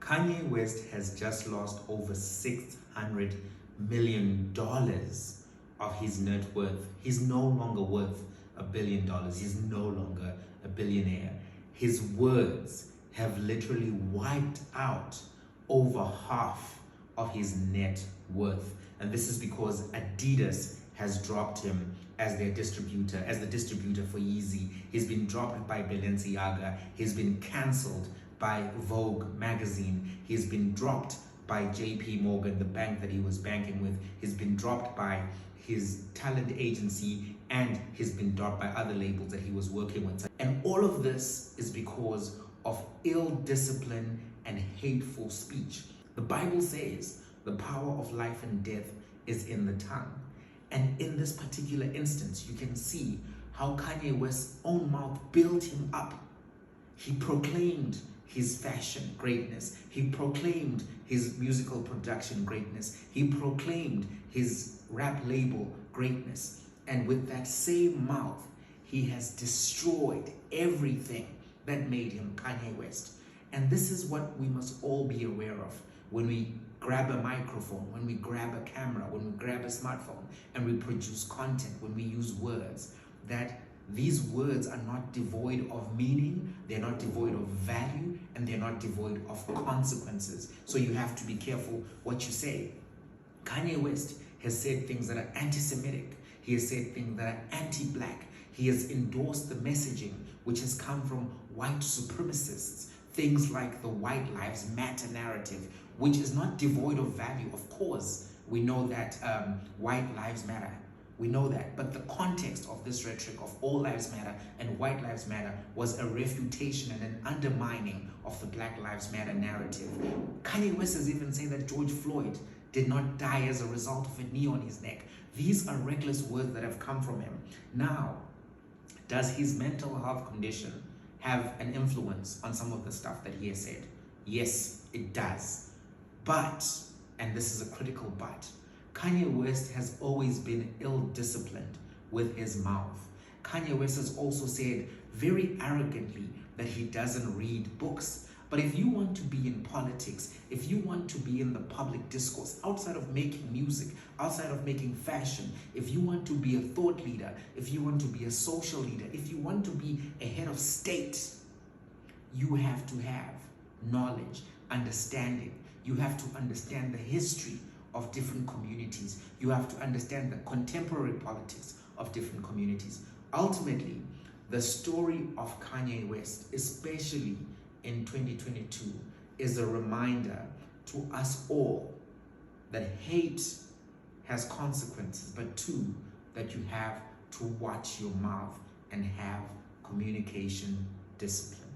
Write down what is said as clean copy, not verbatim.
Kanye West has just lost over $600 million of his net worth. He's no longer worth $1 billion. He's no longer a billionaire. His words have literally wiped out over half of his net worth. And this is because Adidas has dropped him as their distributor, as the distributor for Yeezy. He's been dropped by Balenciaga. He's been cancelled by Vogue magazine. He's been dropped by JP Morgan, the bank that he was banking with. He's been dropped by his talent agency, and he's been dropped by other labels that he was working with. And all of this is because of ill discipline and hateful speech. The Bible says the power of life and death is in the tongue. And in this particular instance, you can see how Kanye West's own mouth built him up. He proclaimed his fashion greatness. He proclaimed his musical production greatness. He proclaimed his rap label greatness. And with that same mouth, he has destroyed everything that made him Kanye West. And this is what we must all be aware of when we grab a microphone, when we grab a camera, when we grab a smartphone, and we produce content, when we use words, that these words are not devoid of meaning, they're not devoid of value, and they're not devoid of consequences. So you have to be careful what you say. Kanye West has said things that are anti-Semitic. He has said things that are anti-black. He has endorsed the messaging which has come from white supremacists. Things like the White Lives Matter narrative, which is not devoid of value. Of course, we know that white lives matter. We know that. But the context of this rhetoric of all lives matter and white lives matter was a refutation and an undermining of the Black Lives Matter narrative. Kanye West has even said that George Floyd did not die as a result of a knee on his neck. These are reckless words that have come from him. Now, does his mental health condition have an influence on some of the stuff that he has said? Yes, it does. But, and this is a critical but, Kanye West has always been ill-disciplined with his mouth. Kanye West has also said very arrogantly that he doesn't read books. But if you want to be in politics, if you want to be in the public discourse, outside of making music, outside of making fashion, if you want to be a thought leader, if you want to be a social leader, if you want to be a head of state, you have to have knowledge, understanding. You have to understand the history of different communities. You have to understand the contemporary politics of different communities. Ultimately, the story of Kanye West, especially in 2022, is a reminder to us all that hate has consequences, but two, that you have to watch your mouth and have communication discipline.